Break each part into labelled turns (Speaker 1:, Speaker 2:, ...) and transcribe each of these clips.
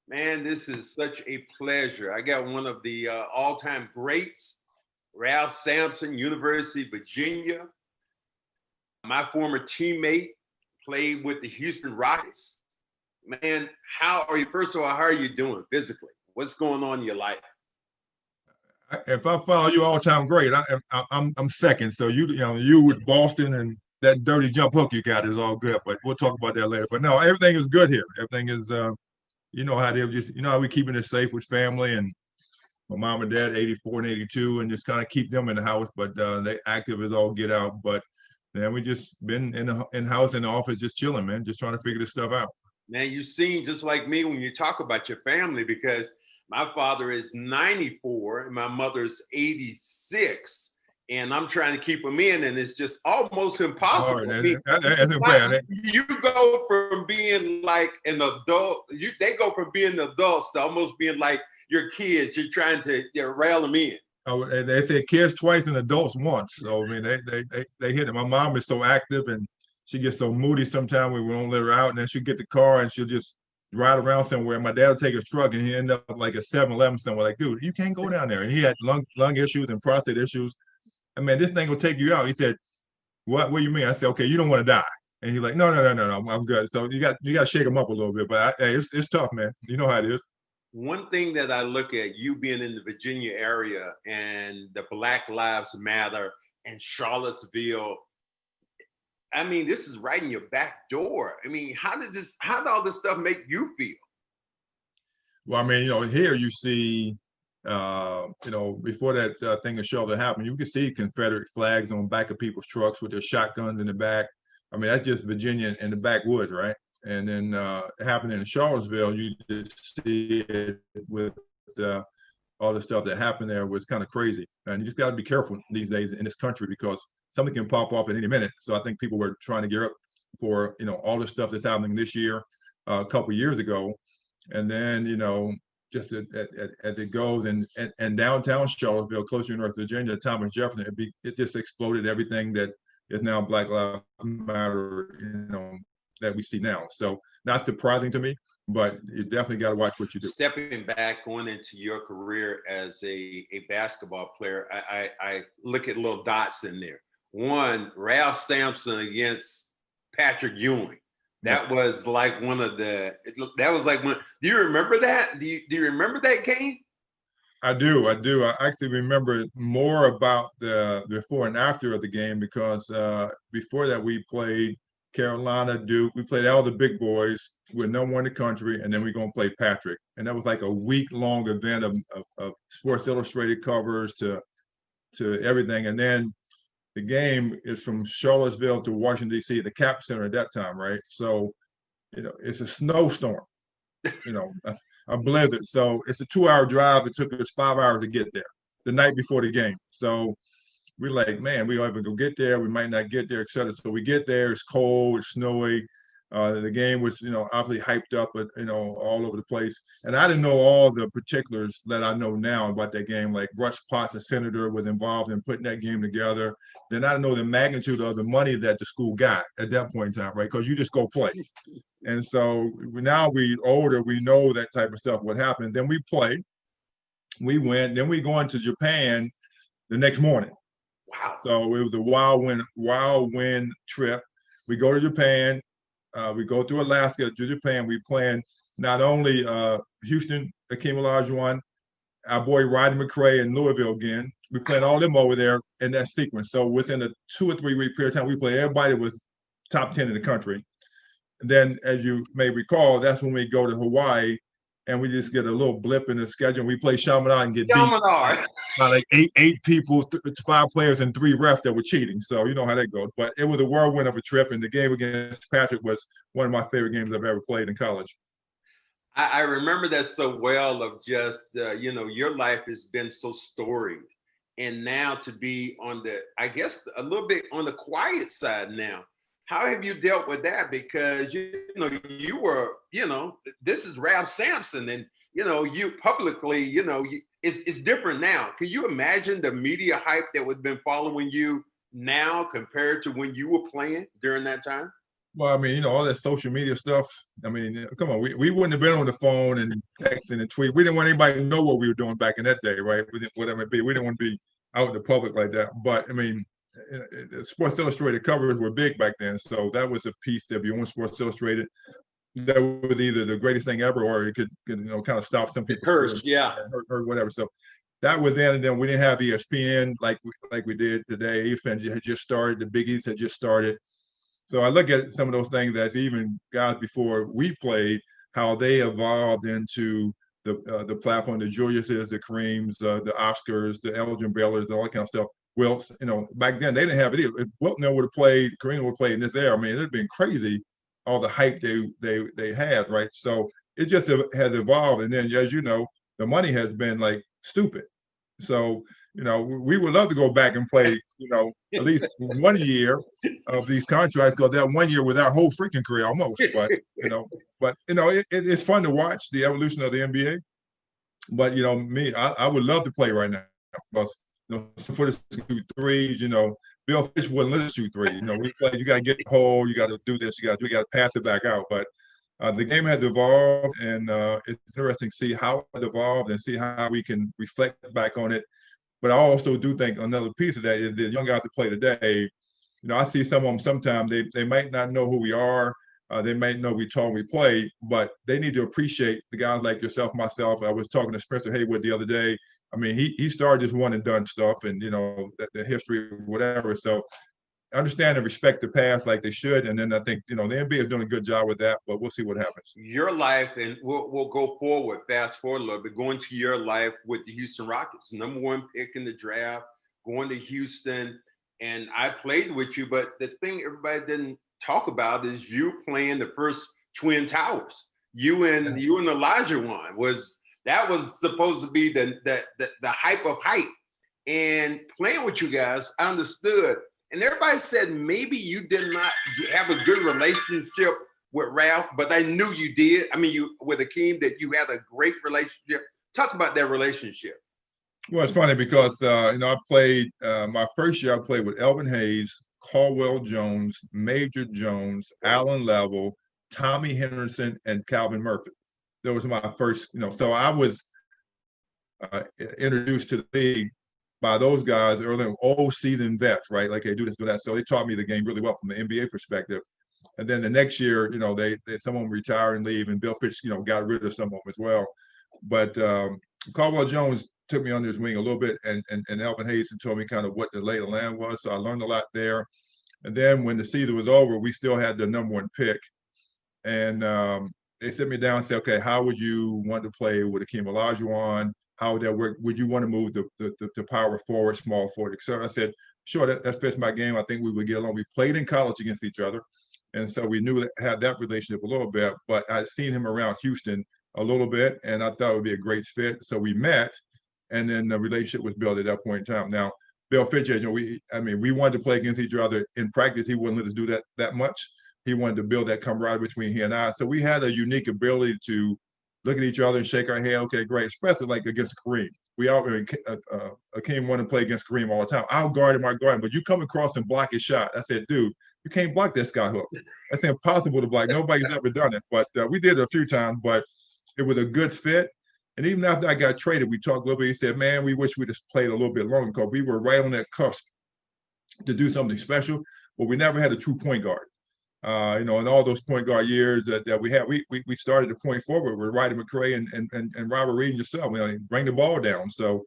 Speaker 1: Man, this is such a pleasure. I got one of the all-time greats, Ralph Sampson, University of Virginia. My former teammate, played with the Houston Rockets. Man, how are you? First of all, how are you doing physically? What's going on in your life?
Speaker 2: If I follow you all time, great. I'm second. So you with Boston and that dirty jump hook you got is all good. But we'll talk about that later. But no, everything is good here. Everything is you know how they just how we keeping it safe with family and my mom and dad 84 and 82 and just kind of keep them in the house. But they active as all get out. But then we just been in house in the office just chilling, man, just trying to figure this stuff out.
Speaker 1: Man, you seem just like me when you talk about your family because my father is 94 and my mother's 86. And I'm trying to keep them in, and it's just almost impossible.
Speaker 2: All right,
Speaker 1: I mean,
Speaker 2: that's bad.
Speaker 1: you go from being like an adult, they go from being adults to almost being like your kids. You're trying to rail them in.
Speaker 2: Oh, they said kids twice and adults once. So I mean, they hit it. My mom is so active and she gets so moody sometimes when we won't let her out, and then she'll get the car and she'll just ride around somewhere. My dad will take his truck and he end up like a 7-Eleven somewhere. Like, dude, you can't go down there. And he had lung issues and prostate issues. I mean, this thing will take you out. He said, what do you mean? I said, okay, you don't want to die. And he's like, no, I'm good. So you got to shake him up a little bit. But hey, it's tough, man. You know how it is.
Speaker 1: One thing that I look at, you being in the Virginia area and the Black Lives Matter and Charlottesville, I mean, this is right in your back door. I mean, how did all this stuff make you feel?
Speaker 2: Well, I mean, here you see, before that thing in Charlotte happened, you could see Confederate flags on the back of people's trucks with their shotguns in the back. I mean, that's just Virginia in the backwoods, right? And then it happened in Charlottesville, you just see it with all the stuff that happened there was kind of crazy. And you just got to be careful these days in this country because something can pop off at any minute. So I think people were trying to gear up for, all the stuff that's happening this year, a couple of years ago. And then, just as it goes and downtown Charlottesville, close to North Virginia, Thomas Jefferson, it just exploded everything that is now Black Lives Matter, that we see now. So not surprising to me, but you definitely got to watch what you do.
Speaker 1: Stepping back, going into your career as a basketball player, I look at little dots in there. One, Ralph Sampson against Patrick Ewing. That was like do you remember that? Do you remember that game?
Speaker 2: I do. I actually remember more about the before and after of the game because before that we played Carolina, Duke. We played all the big boys. We're number one in the country, and then we're going to play Patrick. And that was like a week-long event of Sports Illustrated covers to everything. And then the game is from Charlottesville to Washington, D.C., the Cap Center at that time, right? So, it's a snowstorm, a blizzard. So it's a 2-hour drive. It took us 5 hours to get there the night before the game. So we're like, man, we either go get there, we might not get there, et cetera. So we get there, it's cold, it's snowy. The game was, obviously hyped up, but all over the place. And I didn't know all the particulars that I know now about that game. Like Russ Potts, the senator, was involved in putting that game together. Then I didn't know the magnitude of the money that the school got at that point in time, right? Because you just go play. And so now we older, we know that type of stuff would happen. Then we play, we win, then we go into Japan the next morning.
Speaker 1: Wow.
Speaker 2: So it was a wild wind trip. We go to Japan. We go through Alaska to Japan. We plan not only Houston, Hakeem Olajuwon, our boy Rodney McCray in Louisville again. We played all them over there in that sequence. So within a 2 or 3 week period of time, we played everybody that was top 10 in the country. And then, as you may recall, that's when we go to Hawaii and we just get a little blip in the schedule. We play Chaminade and get beat by like eight people, 5 players and 3 refs that were cheating. So you know how that goes. But it was a whirlwind of a trip, and the game against Patrick was one of my favorite games I've ever played in college.
Speaker 1: I remember that so well of just, your life has been so storied. And now to be on I guess, a little bit on the quiet side now. How have you dealt with that? Because, you were, this is Ralph Sampson and, you publicly, it's different now. Can you imagine the media hype that would have been following you now compared to when you were playing during that time?
Speaker 2: Well, I mean, all that social media stuff. I mean, come on, we wouldn't have been on the phone and texting and tweet. We didn't want anybody to know what we were doing back in that day, right? We didn't, whatever it be. We didn't want to be out in the public like that. But I mean, Sports Illustrated covers were big back then, so that was a piece that if you want Sports Illustrated, that was either the greatest thing ever, or it could kind of stop some people's
Speaker 1: Hurst,
Speaker 2: careers,
Speaker 1: yeah.
Speaker 2: or whatever. So that was then, and then we didn't have ESPN like we did today. ESPN had just started, the Big East had just started. So I look at some of those things as even guys before we played, how they evolved into the platform, the Juliuses, the Kareems, the Oscars, the Elgin Baylors, all that kind of stuff. Wilts, back then they didn't have it either. If Wilt would have played, Kareem would have played in this era, I mean, it'd been crazy, all the hype they had, right? So it just has evolved. And then, as you know, the money has been like stupid. So, we would love to go back and play, at least 1 year of these contracts, because that 1 year was our whole freaking career almost. But, it's fun to watch the evolution of the NBA. But, me, I would love to play right now because, for the shoot threes, Bill Fitch wouldn't let us shoot threes. We play, you got to get the hole, you got to do this, you got to pass it back out. But the game has evolved, and it's interesting to see how it evolved and see how we can reflect back on it. But I also do think another piece of that is the young guys that play today. I see some of them sometimes they might not know who we are. They might know we talk, we play, but they need to appreciate the guys like yourself, myself. I was talking to Spencer Haywood the other day. I mean, he started this one and done stuff, and the history, whatever. So understand and respect the past like they should, and then I think the NBA is doing a good job with that. But we'll see what happens.
Speaker 1: Your life, and we'll go forward, fast forward a little bit, going to your life with the Houston Rockets, #1 pick in the draft, going to Houston, and I played with you. But the thing everybody didn't talk about is you playing the first Twin Towers. You and Elijah was supposed to be the hype of hype, and playing with you guys, I understood. And everybody said maybe you did not have a good relationship with Ralph, but I knew you did. I mean, you with Hakeem, that you had a great relationship. Talk about that relationship.
Speaker 2: Well, it's funny because I played my first year. I played with Elvin Hayes, Caldwell Jones, Major Jones, Alan Level, Tommy Henderson, and Calvin Murphy. That was my first. So I was introduced to the league by those guys early, old seasoned vets, right? Like they do this, do that. So they taught me the game really well from the NBA perspective. And then the next year, some of them retired and leave, and Bill Fitch, got rid of some of them as well. But Caldwell Jones took me under his wing a little bit, and Elvin Hayes told me kind of what the lay of the land was. So I learned a lot there. And then when the season was over, we still had the #1 pick. And they sit me down and say, okay, how would you want to play with Hakeem Olajuwon? How would that work? Would you want to move the power forward, small forward, etc.? I said, sure, that fits my game. I think we would get along. We played in college against each other. And so we knew that had that relationship a little bit, but I'd seen him around Houston a little bit, and I thought it would be a great fit. So we met, and then the relationship was built at that point in time. Now, Bill Fitch, we wanted to play against each other in practice. He wouldn't let us do that much. He wanted to build that camaraderie between he and I. So we had a unique ability to look at each other and shake our head. Okay, great. Especially like against Kareem. We all Hakeem wanted to play against Kareem all the time. I'll guard him, but you come across and block his shot. I said, dude, you can't block that sky hook. That's impossible to block. Nobody's ever done it. But we did it a few times, but it was a good fit. And even after I got traded, we talked a little bit. He said, man, we wish we just played a little bit longer because we were right on that cusp to do something special, but we never had a true point guard. In all those point guard years that we had, we started to point forward with Roddy McRae and Robert Reed and yourself. Bring the ball down. So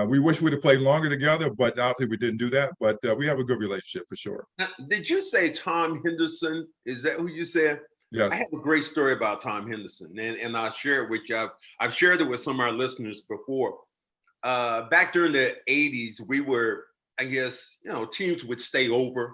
Speaker 2: we wish we'd have played longer together, but obviously we didn't do that. But we have a good relationship for sure.
Speaker 1: Now, did you say Tom Henderson? Is that who you said?
Speaker 2: Yes.
Speaker 1: I have a great story about Tom Henderson, and I'll share it with you. I've shared it with some of our listeners before. Back during the 80s, we were, I guess, teams would stay over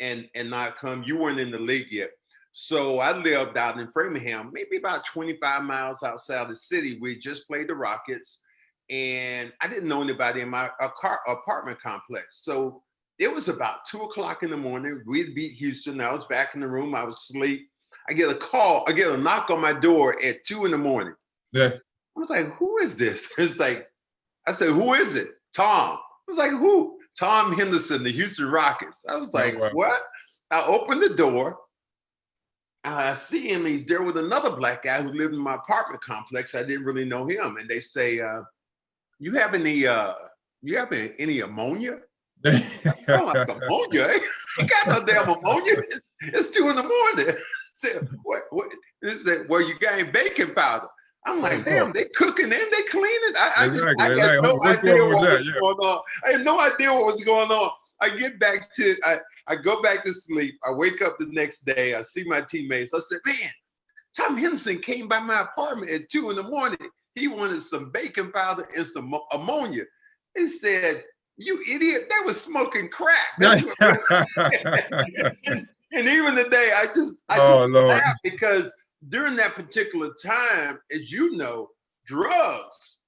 Speaker 1: and not come. You weren't in the league yet. So I lived out in Framingham, maybe about 25 miles outside the city. We just played the Rockets, and I didn't know anybody in my apartment complex. So it was about 2:00 in the morning. We'd beat Houston. I was back in the room. I was asleep. I get a knock on my door at 2 a.m.
Speaker 2: Yeah.
Speaker 1: I was like, who is this? It's like, I said, who is it? Tom. I was like, who? Tom Henderson, the Houston Rockets. I was like, What? I opened the door, I see him. He's there with another black guy who lived in my apartment complex. I didn't really know him. And they say, you have any ammonia? Oh, like ammonia? I got no damn ammonia. It's 2 in the morning. Said, what? They said, well, you got baking powder. I'm like, damn, they cooking and they cleaning. I had no idea what was going on. I had no idea what was going on. I go back to sleep. I wake up the next day. I see my teammates. I said, man, Tom Henderson came by my apartment at 2 in the morning. He wanted some baking powder and some ammonia. He said, you idiot, they was smoking crack. And even today, I just laugh because during that particular time, as you know, drugs.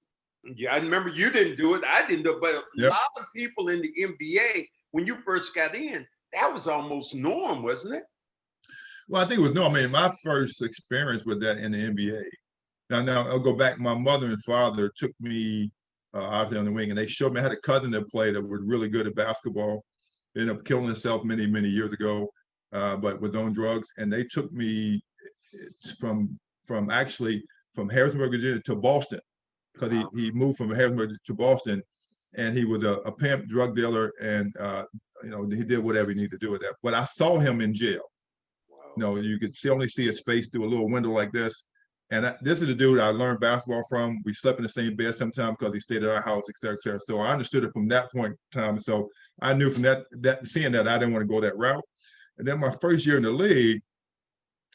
Speaker 1: Yeah, I remember you didn't do it. I didn't do it, but a lot of people in the NBA, when you first got in, that was almost norm, wasn't it?
Speaker 2: Well, I think it was norm. I mean, my first experience with that in the NBA. Now I'll go back. My mother and father took me obviously on the wing, and they showed me. I had a cousin that played that was really good at basketball. Ended up killing himself many years ago, but with on drugs. And they took me from Harrisonburg, Virginia to Boston, because he moved from Harrisonburg to Boston, and he was a pimp, drug dealer, and he did whatever he needed to do with that. But I saw him in jail. Wow. You could only see his face through a little window like this. And this is the dude I learned basketball from. We slept in the same bed sometimes because he stayed at our house, et cetera, et cetera. So I understood it from that point in time. So I knew from that seeing that I didn't want to go that route. And then my first year in the league,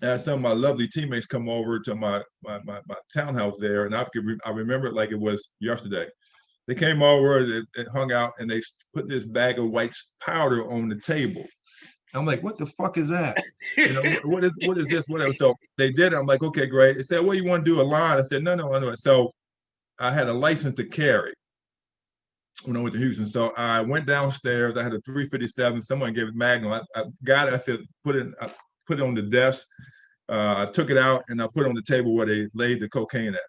Speaker 2: I had some of my lovely teammates come over to my townhouse there, and I remember it like it was yesterday. They came over, they hung out, and they put this bag of white powder on the table. I'm like, what the fuck is that? What is this? Whatever. So they did it. I'm like, okay, great. They said, well, you want to do a line? I said, no, I know it. So I had a license to carry when I went to Houston. So I went downstairs. I had a 357. Someone gave it Magnum. I got it. I said, put it on the desk. I took it out and I put it on the table where they laid the cocaine at.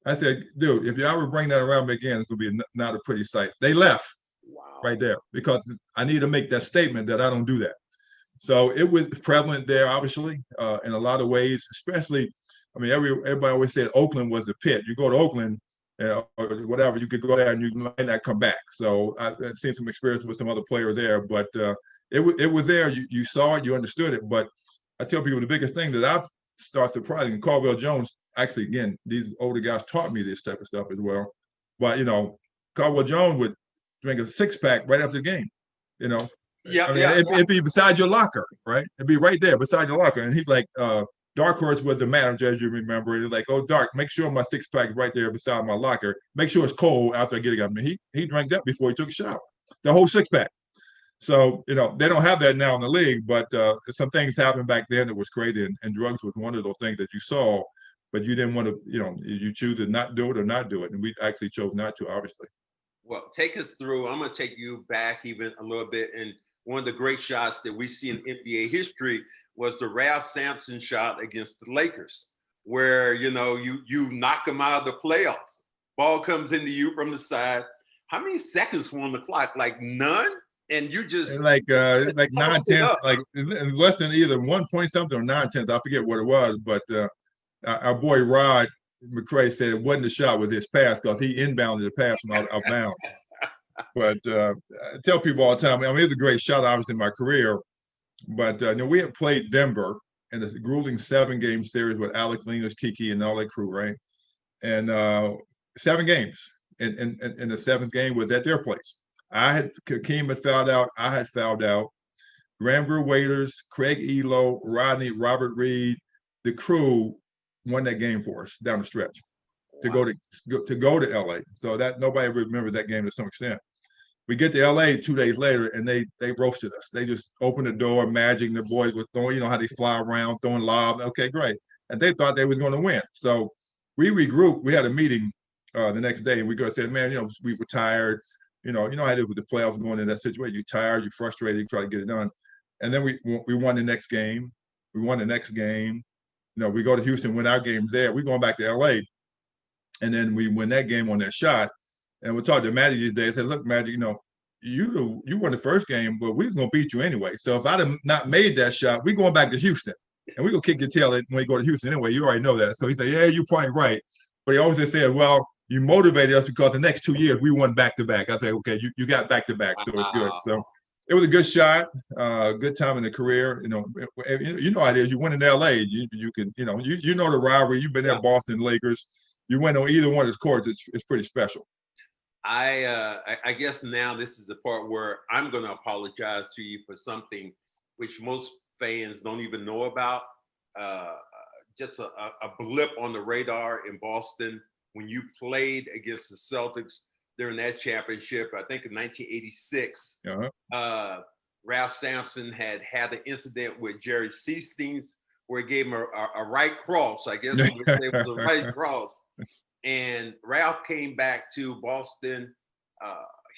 Speaker 2: I said, dude, if you ever bring that around me again, it's going to be not a pretty sight. They left right there because I need to make that statement that I don't do that. So it was prevalent there, obviously, in a lot of ways, especially, I mean, everybody always said Oakland was a pit. You go to Oakland or whatever, you could go there and you might not come back. So I've seen some experience with some other players there, but it was there. You saw it, you understood it. But I tell people the biggest thing that I've started surprising, Caldwell Jones, actually, again, these older guys taught me this type of stuff as well. But, Caldwell Jones would drink a 6-pack right after the game, It'd be beside your locker, right? It'd be right there beside your locker. And he'd like, Dark Horse was the manager, as you remember. He's like, oh, Dark, make sure my 6-pack is right there beside my locker. Make sure it's cold after I get it. I mean, he drank that before he took a shower, the whole 6-pack. So, they don't have that now in the league, but some things happened back then that was crazy. And drugs was one of those things that you saw, but you didn't want to, you choose to not do it or not do it. And we actually chose not to, obviously.
Speaker 1: Well, take us through. I'm going to take you back even a little bit. And one of the great shots that we see in NBA history was the Ralph Sampson shot against the Lakers, where, you knock them out of the playoffs. Ball comes into you from the side. How many seconds were on the clock? Like none? And you just
Speaker 2: like 9/10, like less than either 1 point something or 9/10. I forget what it was, but our boy Rod McCray said it wasn't a shot, it was his pass because he inbounded the pass from out of bounds. But I tell people all the time, I mean, it was a great shot, obviously, in my career. But we had played Denver in a grueling 7-game series with Alex Lena's, Kiki, and all that crew, right? And 7 games. And the 7th game was at their place. Hakeem had fouled out. I had fouled out. Granville Waiters, Craig Elo, Rodney, Robert Reed, the crew won that game for us down the stretch to go to LA. So that nobody remembers that game to some extent. We get to LA 2 days later and they roasted us. They just opened the door, Magic, the boys were throwing, how they fly around, throwing lobs. Okay, great. And they thought they was going to win. So we regrouped. We had a meeting the next day and we said, man, we were tired. You know how it is with the playoffs going in that situation. You're tired, you're frustrated, you try to get it done. And then we won the next game. We won the next game. We go to Houston, win our games there. We're going back to LA. And then we win that game on that shot. And we talked to Magic these days. I said, look, Magic, you won the first game, but we was going to beat you anyway. So if I'd have not made that shot, we're going back to Houston. and we're going to kick your tail when we go to Houston anyway. You already know that. So he said, yeah, you're probably right. But he always just said, well, you motivated us because the next 2 years we won back-to-back. I said, okay, you got back-to-back, so it's good. So it was a good shot, good time in the career. You know how it is. You win in LA, you can, you know the rivalry. You've been there, Boston Lakers. You win on either one of those courts. It's pretty special.
Speaker 1: I guess now this is the part where I'm going to apologize to you for something which most fans don't even know about. Just a blip on the radar in Boston when you played against the Celtics during that championship, I think in 1986. Ralph Sampson had an incident with Jerry Seastings where he gave him a right cross. I guess it was a right cross. And Ralph came back to Boston.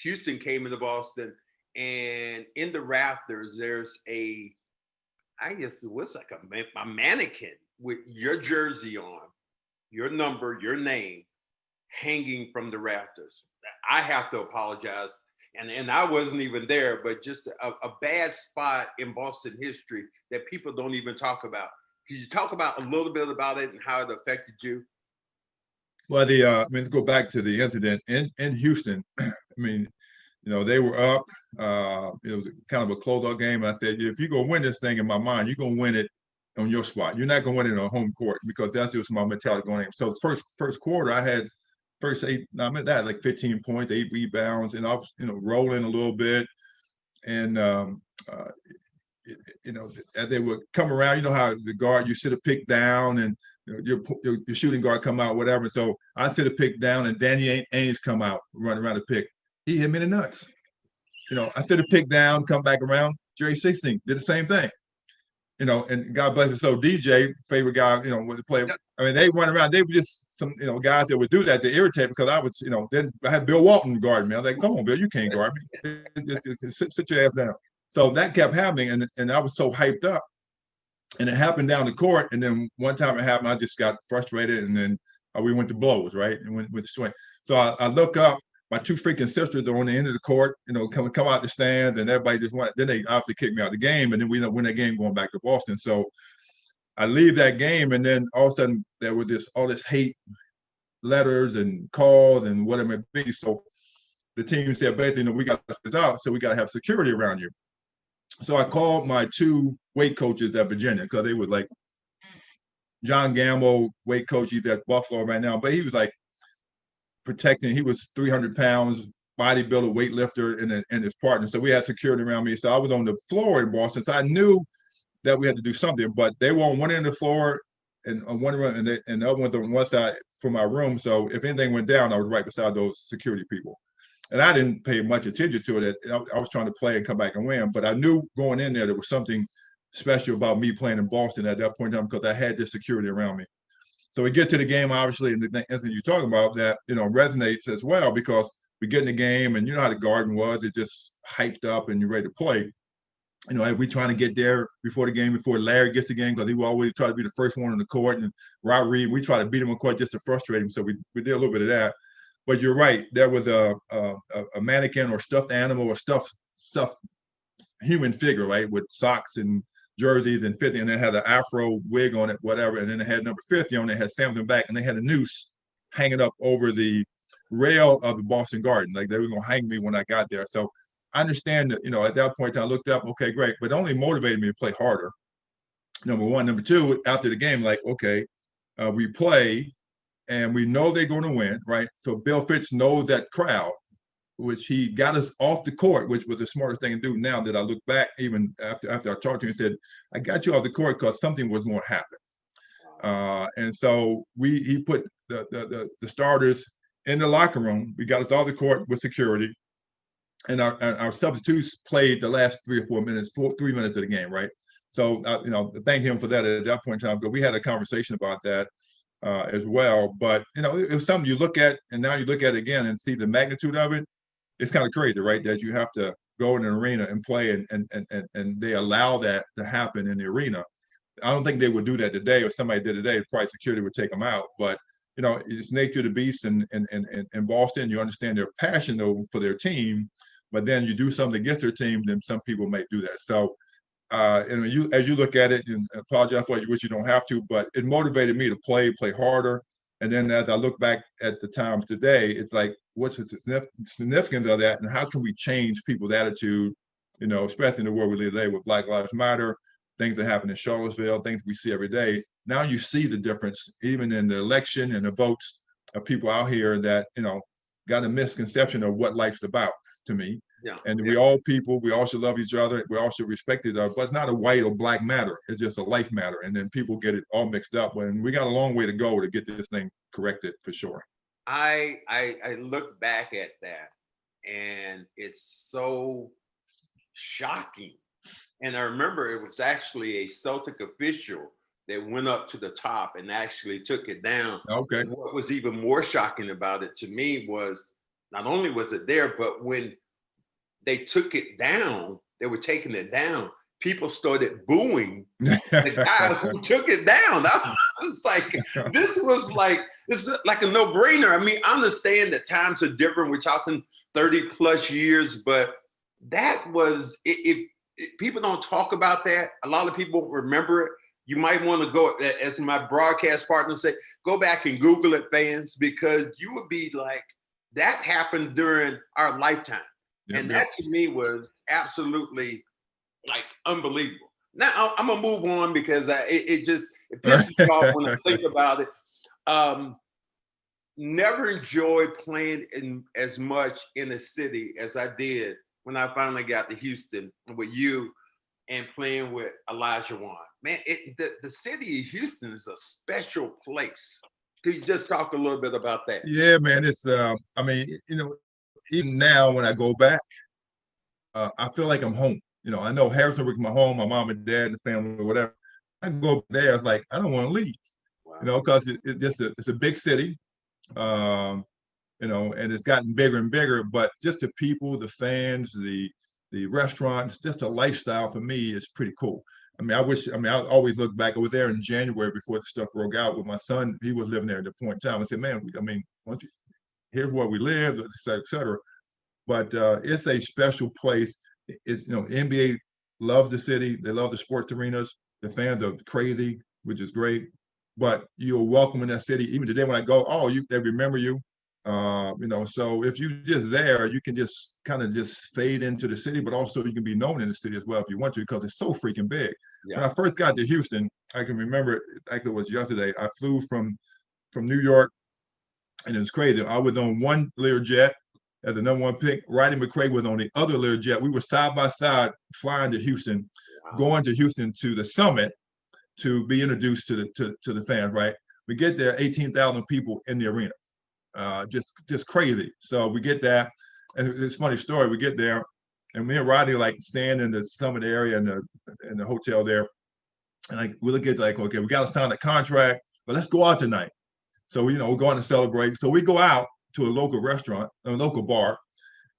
Speaker 1: Houston came into Boston. And in the rafters, there's I guess it was like a mannequin with your jersey on, your number, your name, hanging from the rafters. I have to apologize. And I wasn't even there, but just a bad spot in Boston history that people don't even talk about. Could you talk about a little bit about it and how it affected you?
Speaker 2: Well, let's go back to the incident in Houston. I mean, they were up. It was kind of a close-out game. I said, if you're going to win this thing, in my mind, you're going to win it on your spot. You're not going to win it on home court because that's just my mentality going in. So first quarter, I had like 15 points, 8 rebounds, and I was, rolling a little bit. And, as they would come around, you know how the guard, you sit a pick down and your shooting guard come out, whatever. So I sit a pick down and Danny Ainge come out, run around the pick. He hit me in the nuts. I sit a pick down, come back around. Jerry 16 did the same thing. And God bless it. So DJ, favorite guy, with the play. I mean, they run around. They were just some, guys that would do that to irritate me because I was, then I had Bill Walton guard me. I was like, come on, Bill, you can't guard me. Just sit your ass down. So that kept happening, and I was so hyped up. And it happened down the court. And then one time it happened, I just got frustrated, and then we went to blows, right? And went with the swing. So I look up. My 2 freaking sisters are on the end of the court, come out the stands, and everybody just went. Then they obviously kicked me out of the game, and then we win that game going back to Boston. So I leave that game, and then all of a sudden there was all this hate letters and calls and whatever it may be. So the team said, basically, we got to this out, so we got to have security around you. So I called my 2 weight coaches at Virginia because they were like John Gamble, weight coach, he's at Buffalo right now, but he was like protecting. He was 300 pounds, bodybuilder, weightlifter, and his partner. So we had security around me. So I was on the floor in Boston. So I knew that we had to do something, but they were on one end of the floor and on one room, and the other one's on one side for my room. So if anything went down, I was right beside those security people. And I didn't pay much attention to it. I was trying to play and come back and win, but I knew going in there was something special about me playing in Boston at that point in time because I had this security around me. So we get to the game, obviously, and the thing you're talking about that, resonates as well because we get in the game and you know how the Garden was. It just hyped up and you're ready to play. We trying to get there before the game, before Larry gets the game because he will always try to be the first one on the court. And Rod Reed, we try to beat him on court just to frustrate him. So we did a little bit of that. But you're right. There was a mannequin or stuffed animal or stuffed human figure, right, with socks and jerseys and 50, and they had an afro wig on it, whatever, and then they had number 50 on it, had Sampson back, and they had a noose hanging up over the rail of the Boston Garden. Like they were going to hang me when I got there. So I understand that, at that point I looked up, okay, great, but it only motivated me to play harder. Number one. Number two, after the game, like, okay, we play and we know they're going to win, right? So Bill Fitch knows that crowd, which he got us off the court, which was the smartest thing to do now that I look back, even after I talked to him and said, I got you off the court because something was going to happen. And so he put the starters in the locker room. We got us off the court with security. And our substitutes played the last 3 or 4 minutes, 3 minutes of the game, right? So, thank him for that at that point in time, because we had a conversation about that as well. But, it was something you look at, and now you look at it again and see the magnitude of it. It's kind of crazy, right? That you have to go in an arena and play, and they allow that to happen in the arena. I don't think they would do that today, or somebody did today, probably security would take them out. But, it's nature of the beast in Boston. You understand their passion, though, for their team. But then you do something against their team, then some people might do that. So and as you look at it, and apologize for which you don't have to, but it motivated me to play harder. And then as I look back at the times today, it's like, what's the significance of that, and how can we change people's attitude? Especially in the world we live today with Black Lives Matter, things that happen in Charlottesville, things we see every day. Now you see the difference, even in the election and the votes of people out here that got a misconception of what life's about. To me.
Speaker 1: Yeah.
Speaker 2: And we all people, we all should love each other. We all should respect each other, but it's not a white or black matter. It's just a life matter. And then people get it all mixed up, and we got a long way to go to get this thing corrected for sure.
Speaker 1: I look back at that, and it's so shocking. And I remember it was actually a Celtic official that went up to the top and actually took it down.
Speaker 2: Okay.
Speaker 1: And what was even more shocking about it to me was not only was it there, but when they took it down, they were taking it down, people started booing the guy who took it down. I was like, this is like a no-brainer. I mean, I understand that times are different. We're talking 30 plus years, but that was, if people don't talk about that, a lot of people won't remember it. You might want to go, as my broadcast partner said, go back and Google it, fans, because you would be like, that happened during our lifetime. And that to me was absolutely like unbelievable. Now I'm gonna move on because it pisses me off when I think about it. Never enjoyed playing as much in a city as I did when I finally got to Houston with you and playing with Elijah Wan. Man, the city of Houston is a special place. Could you just talk a little bit about that?
Speaker 2: Yeah, man. It's I mean, even now when I go back, I feel like I'm home. I know Harrisonburg is my home, my mom and dad and the family, whatever. I go there, it's like I don't want to leave. Wow. Because it's a big city, and it's gotten bigger and bigger. But just the people, the fans, the restaurants, just a lifestyle for me is pretty cool. I always look back. I was there in January before the stuff broke out with my son. He was living there at the point in time. I said, man, here's where we live, et cetera, et cetera. But it's a special place. It's, NBA loves the city. They love the sports arenas. The fans are crazy, which is great. But you're welcome in that city. Even today when I go, they remember you. So if you're just there, you can just kind of just fade into the city, but also you can be known in the city as well if you want to, because it's so freaking big. Yeah. When I first got to Houston, I can remember it like it was yesterday. I flew from New York, and it was crazy. I was on one Learjet as the number one pick. Rodney McCray was on the other Learjet. We were side by side flying to Houston, going to Houston to the summit to be introduced to the fans. Right, we get there, 18,000 people in the arena. Just crazy. So we get that, and it's a funny story. We get there, and me and Rodney stand in the summit area in the hotel there, and we look at okay, we got to sign a contract, but let's go out tonight. So we're going to celebrate. So we go out to a local restaurant, a local bar,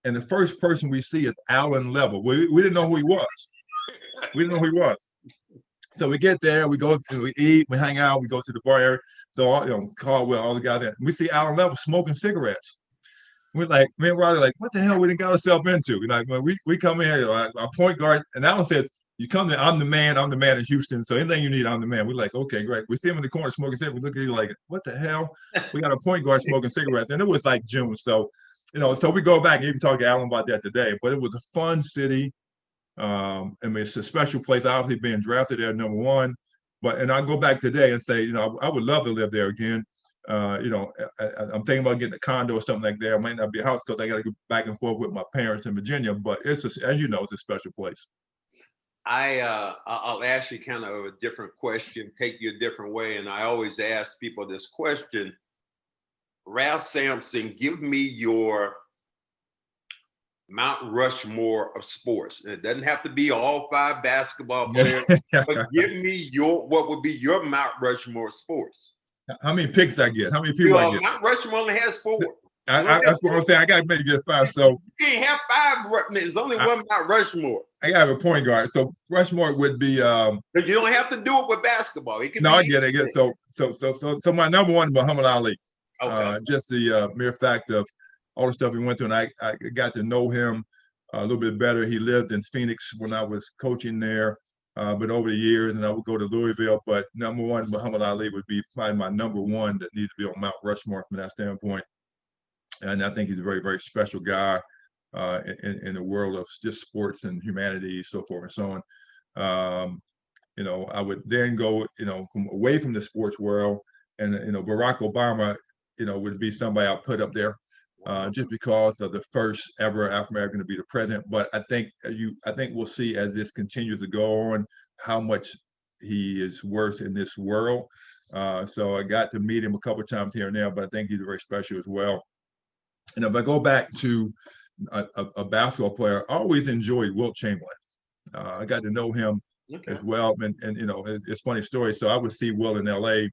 Speaker 2: and the first person we see is Alan Level. We didn't know who he was. We didn't know who he was. So we get there, we go, we eat, we hang out, we go to the bar area. So Caldwell, all the guys there, we see Alan Level smoking cigarettes. We're like, me and Roddy what the hell we didn't got ourselves into? When we come in here, our point guard, and Alan says, you come there, I'm the man in Houston. So anything you need, I'm the man. We're like, okay, great. We see him in the corner smoking cigarettes. We look at you like, what the hell? We got a point guard smoking cigarettes. And it was like June. So, so we go back and even talk to Alan about that today. But it was a fun city. It's a special place, obviously being drafted there, number one. And I go back today and say, I would love to live there again. I'm thinking about getting a condo or something like that. It might not be a house because I got to go back and forth with my parents in Virginia. But as you know, it's a special place.
Speaker 1: I'll ask you kind of a different question, take you a different way. And I always ask people this question. Ralph Sampson, give me your Mount Rushmore of sports. And it doesn't have to be all 5 basketball players, but give me what would be your Mount Rushmore of sports.
Speaker 2: How many picks I get? How many people I get?
Speaker 1: Mount Rushmore only has 4.
Speaker 2: That's what I'm saying. I got to maybe get 5. So
Speaker 1: you can't have 5. There's only one Mount Rushmore.
Speaker 2: I got to have a point guard. So Rushmore would be.
Speaker 1: But you don't have to do it with basketball. I
Speaker 2: get it. So my number one, Muhammad Ali. Okay. Just the mere fact of all the stuff he went through, and I got to know him a little bit better. He lived in Phoenix when I was coaching there. But over the years, and I would go to Louisville, but number one, Muhammad Ali would be probably my number one that needs to be on Mount Rushmore from that standpoint. And I think he's a very, very special guy in the world of just sports and humanity, so forth and so on. I would then go, from away from the sports world, and Barack Obama, would be somebody I'll put up there, just because of the first ever African American to be the president. But I think we'll see as this continues to go on how much he is worth in this world. So I got to meet him a couple of times here and there, but I think he's very special as well. And if I go back to a basketball player, I always enjoyed Wilt Chamberlain. I got to know him as well, and it's a funny story. So I would see Will in L.A.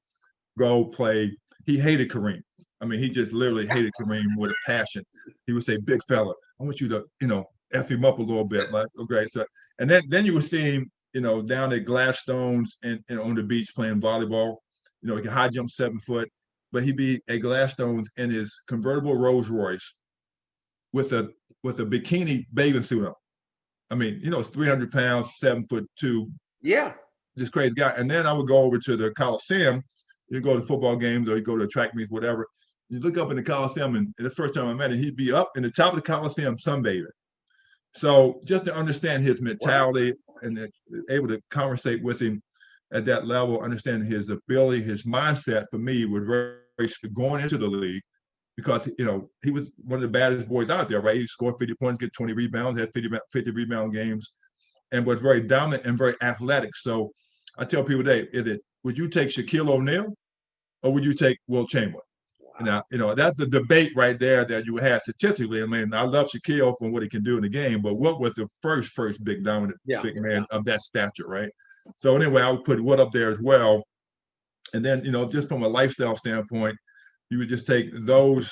Speaker 2: go play. He hated Kareem. I mean, he just literally hated Kareem with a passion. He would say, "Big fella, I want you to, F him up a little bit." Like, okay. So, and then you would see him, down at Gladstones and on the beach playing volleyball. He could high jump 7 foot, but he'd be at Gladstones in his convertible Rolls Royce with a bikini bathing suit on. I mean, it's 300 pounds, 7'2".
Speaker 1: Yeah.
Speaker 2: This crazy guy. And then I would go over to the Coliseum. You go to football games or you go to track meets, whatever. You look up in the Coliseum, and the first time I met him, he'd be up in the top of the Coliseum sunbathing. So just to understand his mentality and able to conversate with him at that level, understand his ability, his mindset, for me was very, very going into the league, because he was one of the baddest boys out there, right? He scored 50 points, get 20 rebounds, had 50 rebound games, and was very dominant and very athletic. So I tell people today, would you take Shaquille O'Neal or would you take Wilt Chamberlain? Wow. Now, that's the debate right there that you had statistically. I mean, I love Shaquille for what he can do in the game, but Wilt was the first big dominant big man of that stature, right? So anyway, I would put Wilt up there as well. And then, just from a lifestyle standpoint, you would just take those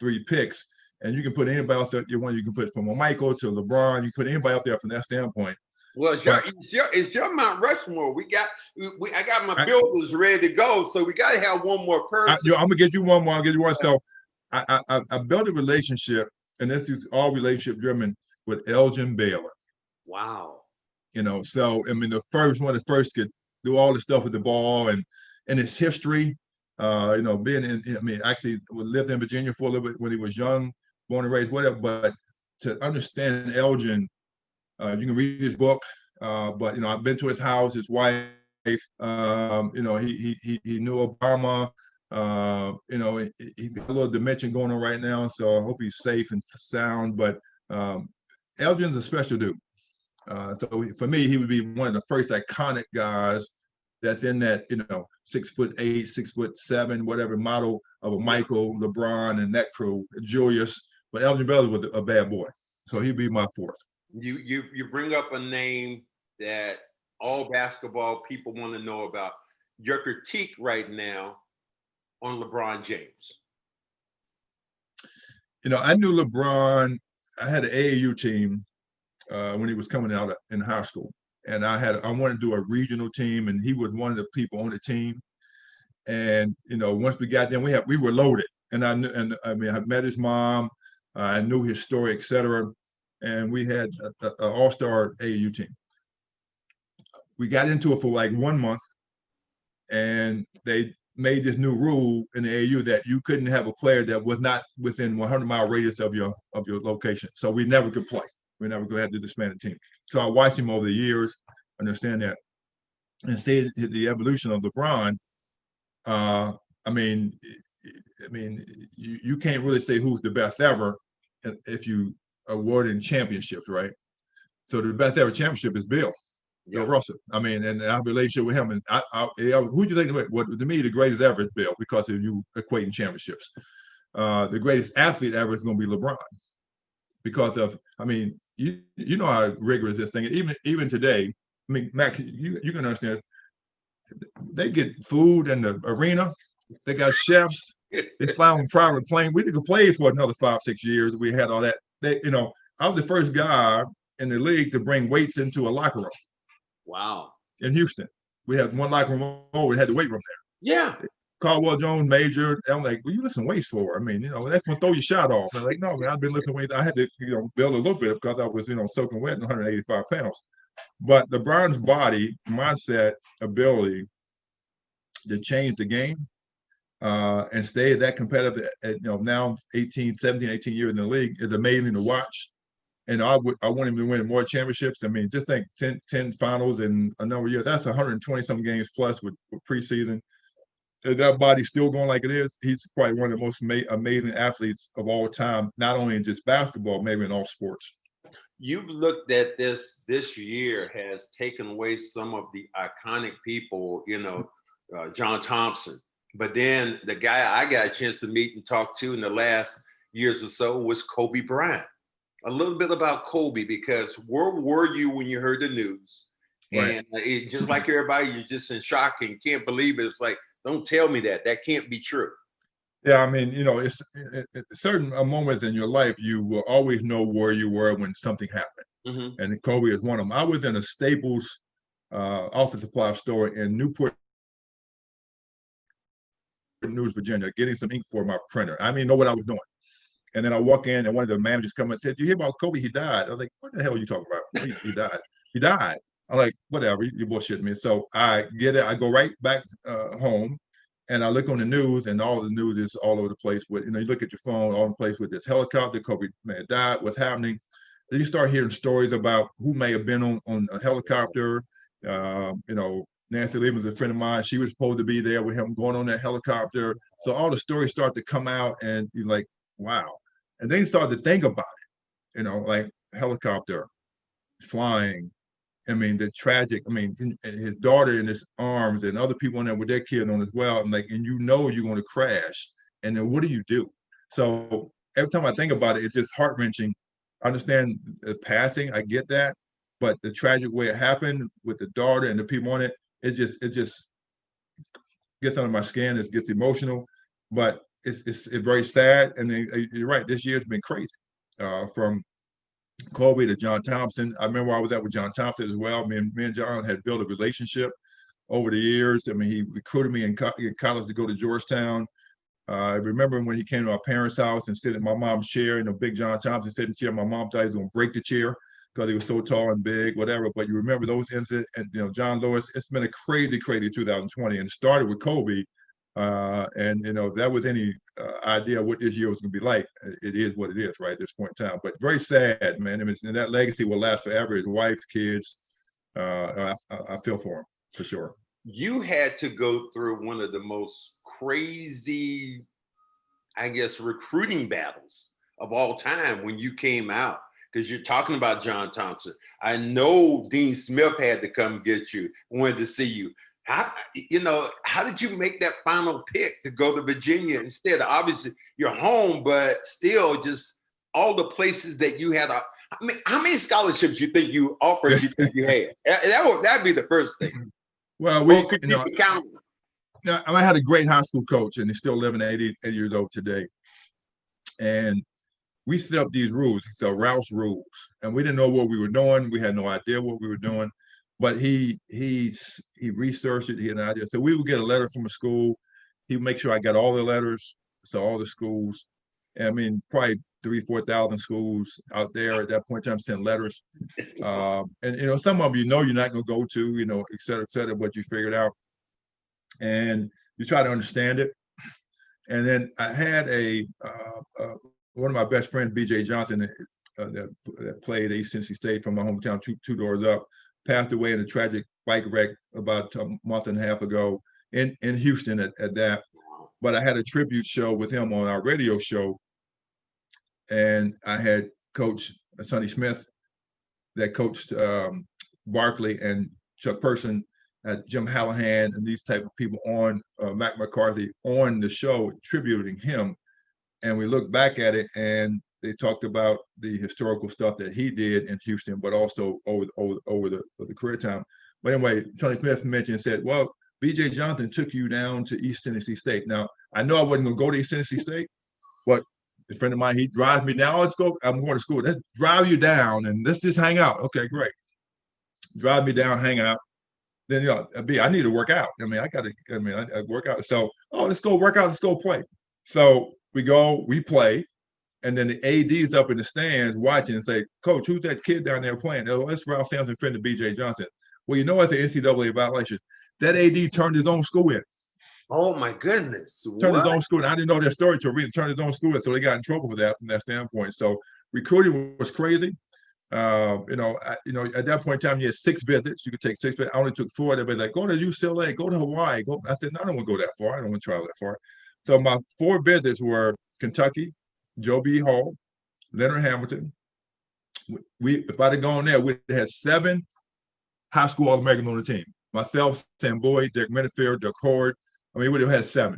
Speaker 2: 3 picks, and you can put anybody else that you want. You can put from a Michael to LeBron. You put anybody up there from that standpoint.
Speaker 1: Well, it's your Mount Rushmore. I got my builders ready to go, so we got to have one more person.
Speaker 2: I'm gonna get you one more. I'll get you one. So I built a relationship, and this is all relationship driven, with Elgin Baylor.
Speaker 1: Wow.
Speaker 2: So I mean, one of the first could do all the stuff with the ball and its history. Actually lived in Virginia for a little bit when he was young, born and raised, whatever. But to understand Elgin, you can read his book. But I've been to his house, his wife. He knew Obama. He got a little dementia going on right now, so I hope he's safe and sound. But Elgin's a special dude. So for me, he would be one of the first iconic guys that's in that, 6'8", 6'7", whatever model of a Michael, LeBron, and that crew, Julius. But Elgin Baylor was a bad boy, so he'd be my 4th.
Speaker 1: You bring up a name that all basketball people want to know about. Your critique right now on LeBron James.
Speaker 2: I knew LeBron. I had an AAU team when he was coming out in high school. And I wanted to do a regional team, and he was one of the people on the team. And once we got there, we were loaded. And I met his mom. I knew his story, etc. And we had an all-star AAU team. We got into it for like 1 month, and they made this new rule in the AAU that you couldn't have a player that was not within 100-mile radius of your location. So we never could play. We never had to disband the team. So I watched him over the years, understand that, and see the evolution of LeBron. You can't really say who's the best ever if you awarding championships, right? So the best ever championship is Bill Russell. And our relationship with him. And who do you think? Well, to me, the greatest ever is Bill, because if you equating championships, the greatest athlete ever is going to be LeBron. Because of, you know how rigorous this thing is. Even today, Mac, you can understand. They get food in the arena. They got chefs. They fly on private plane. We could play for another 5-6 years. We had all that. I was the first guy in the league to bring weights into a locker room.
Speaker 1: Wow.
Speaker 2: In Houston, we had one locker room over. We had the weight room there.
Speaker 1: Yeah.
Speaker 2: Caldwell Jones majored. I'm like, well, you listen weights for? That's gonna throw your shot off. I'm like, no, man, I've been lifting weights. I had to, build a little bit because I was, soaking wet and 185 pounds. But LeBron's body, mindset, ability to change the game and stay that competitive at now 17, 18 years in the league is amazing to watch. And I want him to win more championships. I mean, just think 10 finals in a number of years. That's 120 some games plus with preseason. If that body's still going like it is, he's probably one of the most amazing athletes of all time, not only in just basketball, maybe in all sports.
Speaker 1: You've looked at this year has taken away some of the iconic people, John Thompson. But then the guy I got a chance to meet and talk to in the last years or so was Kobe Bryant. A little bit about Kobe, because where were you when you heard the news?
Speaker 2: Right.
Speaker 1: And just like everybody, you're just in shock and can't believe it. It's like, don't tell me that. That can't be true.
Speaker 2: Yeah, I mean, it's certain moments in your life, you will always know where you were when something happened.
Speaker 1: Mm-hmm.
Speaker 2: And Kobe is one of them. I was in a Staples office supply store in Newport News, Virginia, getting some ink for my printer. I didn't know what I was doing. And then I walk in and one of the managers come and said, "You hear about Kobe? He died." I was like, "What the hell are you talking about? He died. He died." I'm like, "Whatever, you're bullshitting me." So I get it. I go right back home and I look on the news, and all the news is all over the place. With you look at your phone, all in place with this helicopter, Kobe man died, what's happening. Then you start hearing stories about who may have been on a helicopter. Nancy Lee was a friend of mine. She was supposed to be there with him going on that helicopter. So all the stories start to come out, and you're like, wow. And then you start to think about it, like helicopter, flying. I mean, the tragic, his daughter in his arms and other people in there with their kid on as well. And you're going to crash. And then what do you do? So every time I think about it, it's just heart-wrenching. I understand the passing, I get that. But the tragic way it happened with the daughter and the people on it, it just gets under my skin. It gets emotional. But it's very sad. And then, you're right, this year's been crazy. From Kobe to John Thompson. I remember I was at with John Thompson as well. Me and John had built a relationship over the years. I mean, he recruited me in college to go to Georgetown. I remember when he came to our parents' house and sit in my mom's chair, Big John Thompson sat in the chair. My mom thought he was going to break the chair because he was so tall and big, whatever. But you remember those incidents. And, John Lewis, it's been a crazy, crazy 2020. And it started with Kobe. If that was any idea what this year was going to be like, it is what it is right at this point in time. But very sad, man. And that legacy will last forever. His wife, kids, I feel for him, for sure.
Speaker 1: You had to go through one of the most crazy, I guess, recruiting battles of all time when you came out, because you're talking about John Thompson. I know Dean Smith had to come get you, wanted to see you. How did you make that final pick to go to Virginia instead? Obviously, you're home, but still, just all the places that you had. How many scholarships you think you offered? You think you had? That'd be the first thing.
Speaker 2: Well, I had a great high school coach, and he's still living 80 years old today. And we set up these rules, so Ralph's rules, and we didn't know what we were doing. We had no idea what we were doing. But he researched it. He had an idea. So we would get a letter from a school. He'd make sure I got all the letters, so all the schools. And probably 3,000-4,000 schools out there at that point in time sent letters. And some of them you're not going to go to, et cetera, but you figured out. And you try to understand it. And then I had one of my best friends, B.J. Johnson, that played at East Tennessee State from my hometown, two doors up, passed away in a tragic bike wreck about a month and a half ago in Houston at that. But I had a tribute show with him on our radio show. And I had Coach Sonny Smith that coached Barkley and Chuck Person, Jim Hallahan, and these type of people on Mac McCarthy on the show, tributing him. And we looked back at it, and they talked about the historical stuff that he did in Houston, but also over the career time. But anyway, Tony Smith mentioned, said, well, B.J. Johnson took you down to East Tennessee State. Now, I know I wasn't going to go to East Tennessee State, but a friend of mine, he drives me down. Let's go. I'm going to school. Let's drive you down, and let's just hang out. Okay, great. Drive me down, hang out. Then, I need to work out. I work out. So, let's go work out. Let's go play. So we go, we play. And then the AD's up in the stands watching and say, Coach, who's that kid down there playing? Oh, that's Ralph Sampson, friend of B.J. Johnson. Well, you know it's an NCAA violation. That AD turned his own school in.
Speaker 1: Oh my goodness!
Speaker 2: Turned
Speaker 1: What?
Speaker 2: his own school in. I didn't know that story till reason. Turned his own school in, so they got in trouble for that from that standpoint. So recruiting was crazy. At that point in time, you had 6 visits. You could take 6 visits. I only took 4. They'd be like, go to UCLA, go to Hawaii. Go. I said, no, I don't want to go that far. I don't want to travel that far. So my 4 visits were Kentucky, Joe B. Hall, Leonard Hamilton. If I'd have gone there, we'd have had 7 high school All-Americans on the team. Myself, Sam Boyd, Dick Minifield, Dirk Horde. I mean, we would have had 7.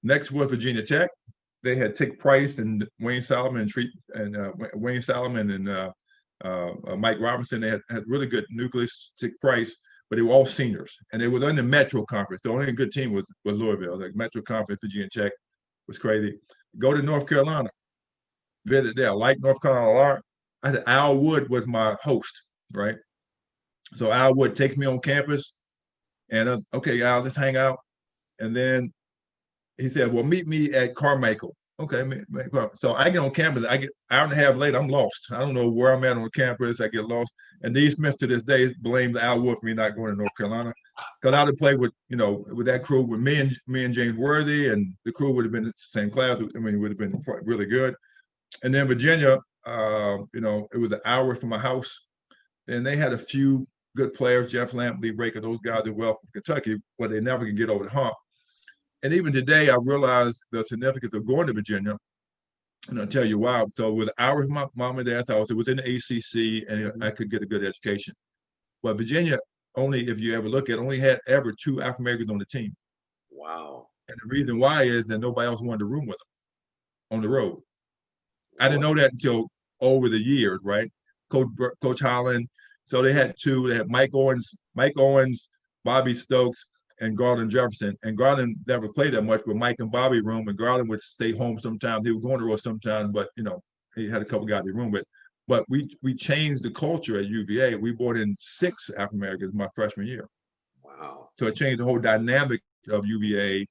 Speaker 2: Next was Virginia Tech. They had Tick Price and Wayne Solomon and Mike Robinson. They had really good nucleus. Tick Price, but they were all seniors, and they were in the Metro Conference. The only good team was Louisville. The Metro Conference, Virginia Tech was crazy. Go to North Carolina, visit there. I like North Carolina a lot. I had Al Wood was my host, right? So Al Wood takes me on campus, and okay, Al, let's hang out. And then he said, well, meet me at Carmichael. Okay, so I get on campus. I get an hour and a half later, I'm lost. I don't know where I'm at on campus. I get lost. And Dee Smith to this day blames Al Wood for me not going to North Carolina, because I'd have played with that crew with me and James Worthy, and the crew would have been in the same class. I mean, it would have been really good. And then Virginia, it was an hour from my house, and they had a few good players, Jeff Lampley, Raker, those guys are well from Kentucky, but they never could get over the hump. And even today, I realized the significance of going to Virginia, and I'll tell you why. So with hours from my mom and dad's house, it was in the ACC, and I could get a good education. But Virginia, only, if you ever look at it, only had ever 2 African Americans on the team.
Speaker 1: Wow.
Speaker 2: And the reason why is that nobody else wanted to room with them on the road. I didn't know that until over the years, right? Coach Holland. So they had 2. They had Mike Owens, Bobby Stokes, and Garland Jefferson. And Garland never played that much, but Mike and Bobby room, and Garland would stay home sometimes. He would go on the road sometimes, but he had a couple guys in the room with. But we changed the culture at UVA. We brought in 6 African Americans my freshman year.
Speaker 1: Wow.
Speaker 2: So it changed the whole dynamic of UVA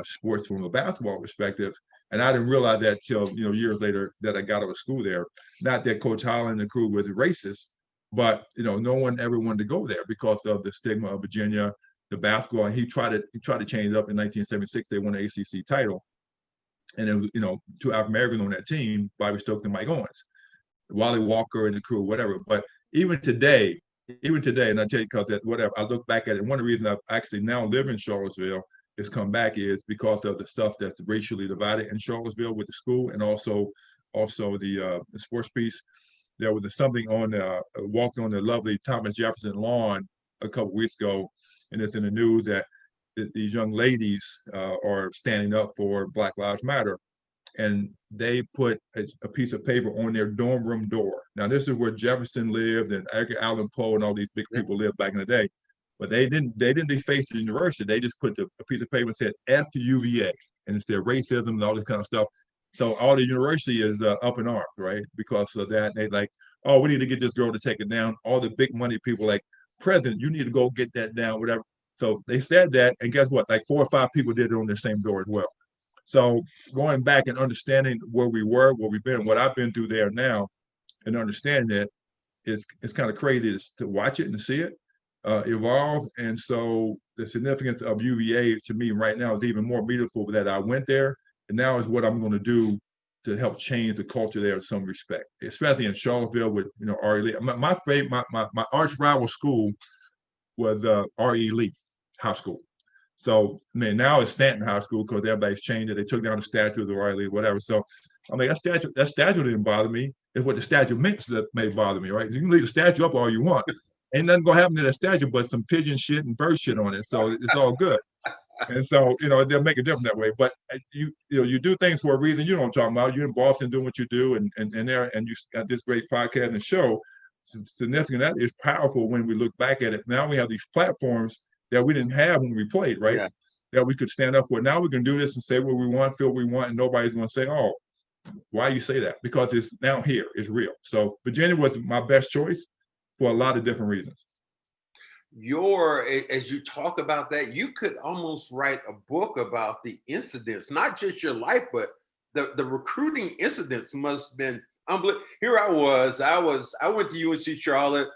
Speaker 2: sports from a basketball perspective. And I didn't realize that till years later that I got out of school there. Not that Coach Holland and the crew was racist, but no one ever wanted to go there because of the stigma of Virginia, the basketball. And he tried to change it up in 1976. They won an ACC title, and it was 2 African Americans on that team: Bobby Stokes and Mike Owens, Wally Walker and the crew, whatever. But even today, and I tell you, because that whatever, I look back at it. One of the reasons I actually now live in Charlottesville is come back is because of the stuff that's racially divided in Charlottesville with the school, and also the sports piece. There was something on walked on the lovely Thomas Jefferson lawn a couple weeks ago, and it's in the news that these young ladies are standing up for Black Lives Matter, and they put a piece of paper on their dorm room door. Now, this is where Jefferson lived, and Edgar Allan Poe and all these big people lived back in the day. But they didn't deface the university. They just put a piece of paper and said F UVA, and it said racism and all this kind of stuff. So all the university is up in arms, right? Because of that, they like, oh, we need to get this girl to take it down. All the big money people like, President, you need to go get that down, whatever. So they said that, and guess what? Like 4 or 5 people did it on the same door as well. So going back and understanding where we were, where we've been, what I've been through there now, and understanding it, it's kind of crazy to watch it and see it evolve. And so the significance of UVA to me right now is even more meaningful that I went there, and now is what I'm going to do to help change the culture there in some respect, especially in Charlottesville with R.E. Lee. My favorite, my arch rival school was R.E. Lee High School. So now it's Stanton High School because everybody's changed it. They took down the statue of the R.E. Lee, whatever. So that statue didn't bother me. It's what the statue meant that may bother me, right? You can leave the statue up all you want. Ain't nothing gonna happen to that statue but some pigeon shit and bird shit on it. So it's all good. And so, they'll make a difference that way. But you do things for a reason. You know what I'm talking about. You're in Boston doing what you do, and you got this great podcast and show. Significant. That is powerful when we look back at it. Now we have these platforms that we didn't have when we played, right? Yeah. That we could stand up for. Now we can do this and say what we want, feel what we want, and nobody's going to say, oh, why you say that? Because it's now here. It's real. So Virginia was my best choice for a lot of different reasons.
Speaker 1: As you talk about that, you could almost write a book about the incidents, not just your life, but the recruiting incidents must have been unbelievable. Here I went to UNC Charlotte.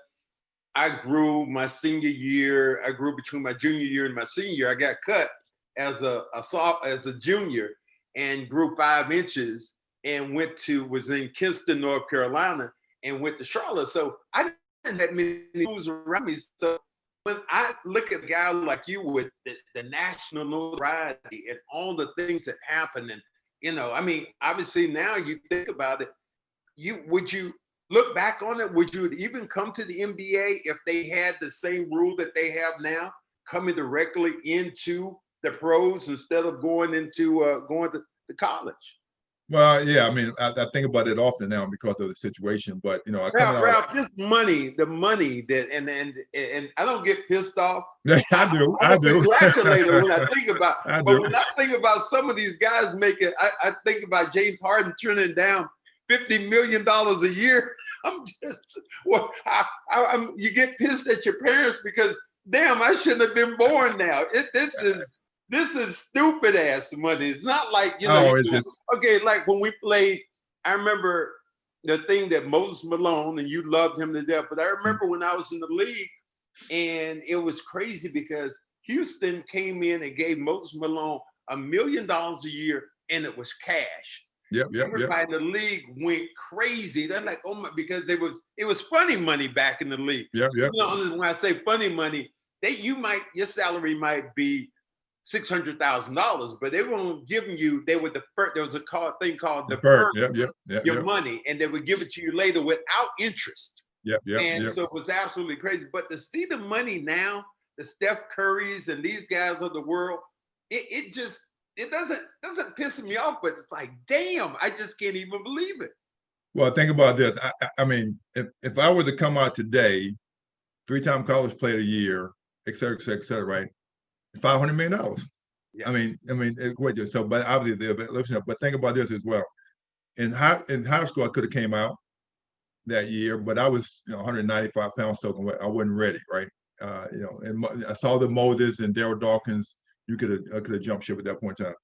Speaker 1: I grew my senior year. I grew between my junior year and my senior year. I got cut as a junior and grew 5 inches and was in Kinston, North Carolina, and went to Charlotte. So I didn't have many moves around me. So when I look at a guy like you with the national notoriety and all the things that happen, and I mean, obviously now you think about it, would you look back on it? Would you even come to the NBA if they had the same rule that they have now, coming directly into the pros instead of going to college?
Speaker 2: Well, yeah, I mean, I think about it often now because of the situation, but
Speaker 1: Ralph, this money, the money that, and I don't get pissed off.
Speaker 2: I do. I do.
Speaker 1: Congratulated when I think about,
Speaker 2: I
Speaker 1: but
Speaker 2: do.
Speaker 1: when I think about some of these guys making, I think about James Harden turning down $50 million a year. I'm just, you get pissed at your parents because, damn, I shouldn't have been born now. This is stupid ass money. It's not like, okay, like when we played, I remember the thing that Moses Malone, and you loved him to death, but I remember when I was in the league and it was crazy because Houston came in and gave Moses Malone $1 million a year and it was cash. Everybody in the league went crazy. They're like, oh my, because it was funny money back in the league. When I say funny money, your salary might be $600,000, but they weren't giving you. There was a thing called deferred your money, and they would give it to you later without interest. So it was absolutely crazy. But to see the money now, the Steph Currys and these guys of the world, it doesn't piss me off, but it's like, damn, I just can't even believe it.
Speaker 2: Well, think about this. I mean, if I were to come out today, 3-time college player of the year, et cetera, right? $500 million. Yeah. I mean, so, but obviously, but think about this as well. In high school, I could have came out that year, but I was 195 pounds soaking wet. I wasn't ready, right? And I saw the Moses and Daryl Dawkins. I could have jumped ship at that point in time.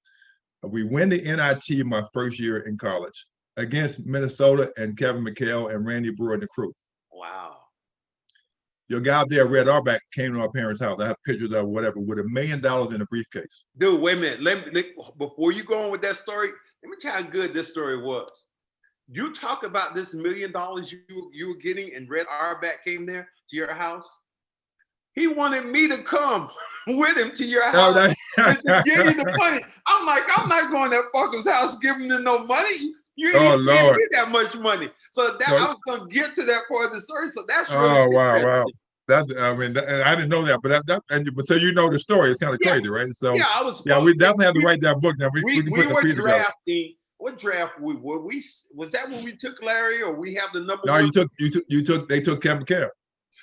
Speaker 2: We win the NIT my first year in college against Minnesota and Kevin McHale and Randy Brewer and the crew.
Speaker 1: Wow.
Speaker 2: Your guy out there, Red Auerbach, came to our parents' house. I have pictures of whatever with $1 million in a briefcase.
Speaker 1: Dude, wait a minute. Before you go on with that story, let me tell you how good this story was. You talk about this $1 million you were getting, and Red Auerbach came there to your house. He wanted me to come with him to your house to give you the money. I'm like, I'm not going to that fucker's house giving him no money. You ain't giving me that much money. So I was going to get to that part of the story. So that's really
Speaker 2: wow. I didn't know that, but so you know the story. It's kind of crazy, right? So we definitely have to write that book now. We were
Speaker 1: drafting. What draft we were? Was that when we took Larry, or we have the number?
Speaker 2: No, they took Kevin McHale.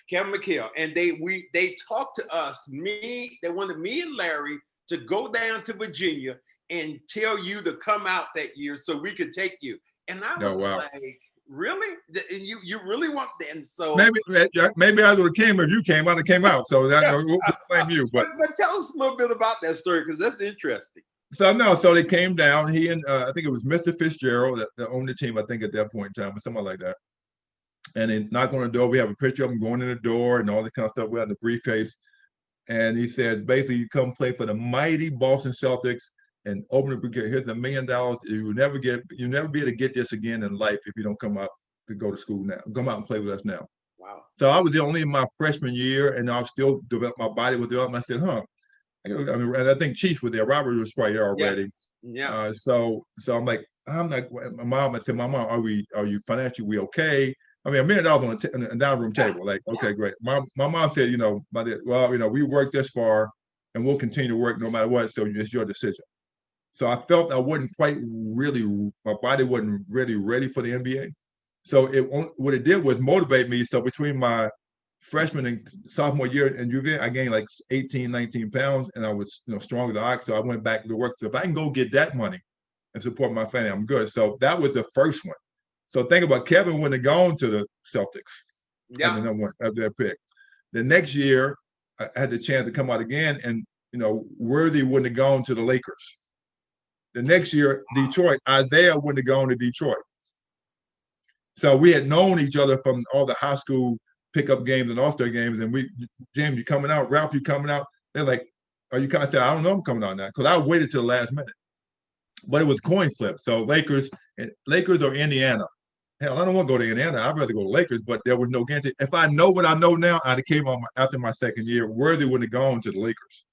Speaker 1: Kevin McHale, and they talked to us. They wanted me and Larry to go down to Virginia and tell you to come out that year so we could take you. And I was like, really? And you really want that? And so
Speaker 2: maybe I would have came if you came out and came out. So we'll blame you. But
Speaker 1: tell us a little bit about that story, because that's interesting.
Speaker 2: So they came down. He and I think it was Mr. Fitzgerald that owned the team, I think, at that point in time, or something like that. And they knocked on the door. We have a picture of him going in the door and all that kind of stuff. We had the briefcase. And he said, basically, you come play for the mighty Boston Celtics and open the briefcase. Here's $1 million. You'll never be able to get this again in life if you don't come out to go to school now. Come out and play with us now.
Speaker 1: Wow.
Speaker 2: So I was only in my freshman year, and I was still developing my body with development. I said, and I think Chief was there. Robert was probably there already.
Speaker 1: Yeah.
Speaker 2: So I'm like, my mom. I said, my mom, are you financially we okay? I mean, $1 million on a dining room table. Like, okay, great. My mom said, we worked this far, and we'll continue to work no matter what. So it's your decision. So I felt I wasn't quite really, my body wasn't really ready for the NBA. So what it did was motivate me. So between my freshman and sophomore year in UVA, I gained like 18, 19 pounds, and I was strong as an ox. So I went back to work. So if I can go get that money and support my family, I'm good. So that was the first one. So think about Kevin wouldn't have gone to the Celtics. Yeah. And the number one of their pick. The next year, I had the chance to come out again, and Worthy wouldn't have gone to the Lakers. The next year, Detroit, Isaiah wouldn't have gone to Detroit. So we had known each other from all the high school pickup games and all-star games. And James, you coming out? Ralph, you coming out? They're like, are you coming? I said, I don't know I'm coming out now. Because I waited till the last minute. But it was coin flip. So Lakers or Indiana. Hell, I don't want to go to Indiana. I'd rather go to Lakers, but there was no guarantee. If I know what I know now, I'd have came on after my second year. Worthy wouldn't have gone to the Lakers.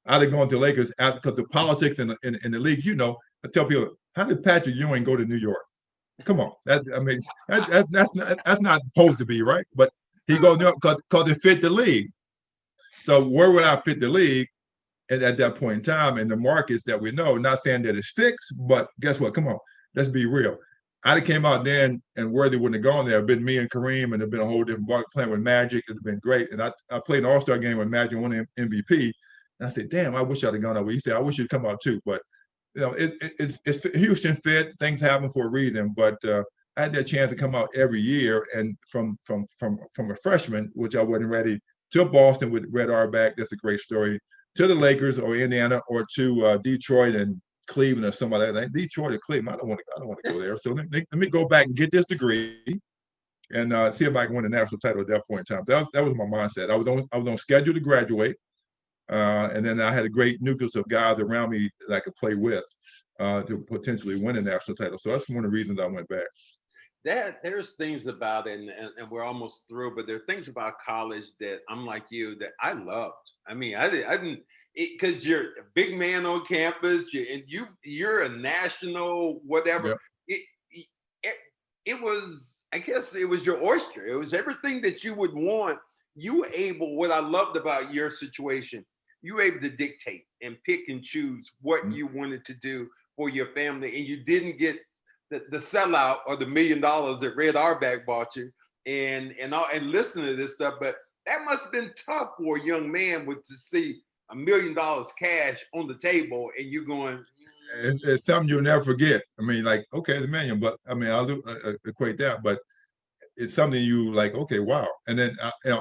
Speaker 2: I'd have gone to the Lakers because the politics in the league, I tell people, how did Patrick Ewing go to New York? Come on. That's not supposed to be, right? But he goes New York because it fit the league. So where would I fit the league at that point in time in the markets that we know? Not saying that it's fixed, but guess what? Come on. Let's be real. I'd have came out then and Worthy wouldn't have gone there. It'd been me and Kareem, and it'd been a whole different ball playing with Magic. It'd have been great. And I played an all-star game with Magic and won an MVP. And I said, damn, I wish I'd have gone that way. He said, I wish you'd come out too. But it's Houston fit. Things happen for a reason. But I had that chance to come out every year, and from a freshman, which I wasn't ready, to Boston with Red Auerbach. That's a great story. To the Lakers or Indiana or to Detroit and Cleveland or somebody like Detroit or Cleveland. I don't want to go there. So let me go back and get this degree and see if I can win a national title at that point in time. That was my mindset. I was on schedule to graduate, and then I had a great nucleus of guys around me that I could play with to potentially win a national title. So that's one of the reasons I went back.
Speaker 1: There's things about it, and we're almost through, but there are things about college that I'm like you that I loved. I mean, I didn't. Because you're a big man on campus, you're a national whatever. Yep. It was, I guess, it was your oyster. It was everything that you would want. You were able. What I loved about your situation, you were able to dictate and pick and choose what you wanted to do for your family, and you didn't get the sellout or the $1 million that Red Auerbach bought you, and listen to this stuff. But that must have been tough for a young man to see $1 million cash on the table, and you're going.
Speaker 2: It's something you'll never forget. I mean, like, okay, it's $1 million, but I mean, I'll equate that, but it's something you like. Okay, wow. And then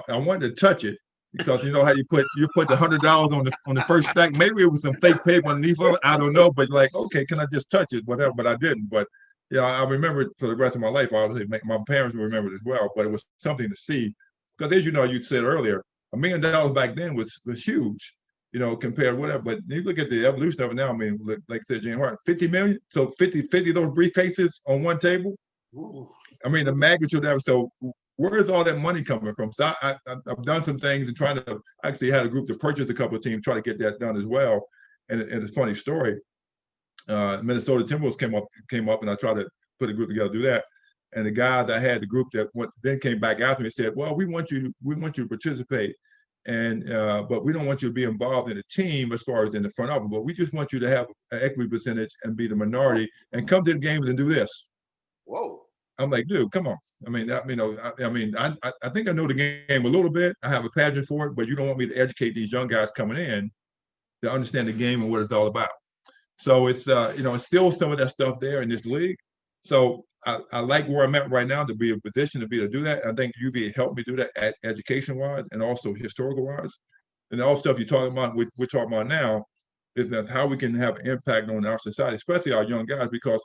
Speaker 2: I wanted to touch it because you know how you put the $100 on the first stack. Maybe it was some fake paper underneath of it. I don't know, but like, okay, can I just touch it? Whatever. But I didn't. But I remember it for the rest of my life. Obviously, my parents will remember it as well. But it was something to see because, as you said earlier, $1 million back then was huge. Compared whatever. But you look at the evolution of it now, I mean, like I said, James Harden, 50 million. So 50 of those briefcases on one table. Ooh. I mean, the magnitude of it. So where is all that money coming from? So I've done some things and trying to actually had a group to purchase a couple of teams, try to get that done as well. And it's a funny story. Minnesota Timberwolves came up and I tried to put a group together to do that. And the guys I had, the group that then came back after me and said, well, we want you to participate. And but we don't want you to be involved in a team as far as in the front office, but we just want you to have an equity percentage and be the minority and come to the games and do this.
Speaker 1: Whoa.
Speaker 2: I'm like, dude, come on. I mean, I think I know the game a little bit. I have a passion for it, but you don't want me to educate these young guys coming in to understand the game and what it's all about. So it's it's still some of that stuff there in this league. So I like where I'm at right now to be in a position to be able to do that. I think UV helped me do that education-wise and also historical-wise. And all stuff you're talking about, we're talking about now, is that how we can have an impact on our society, especially our young guys, because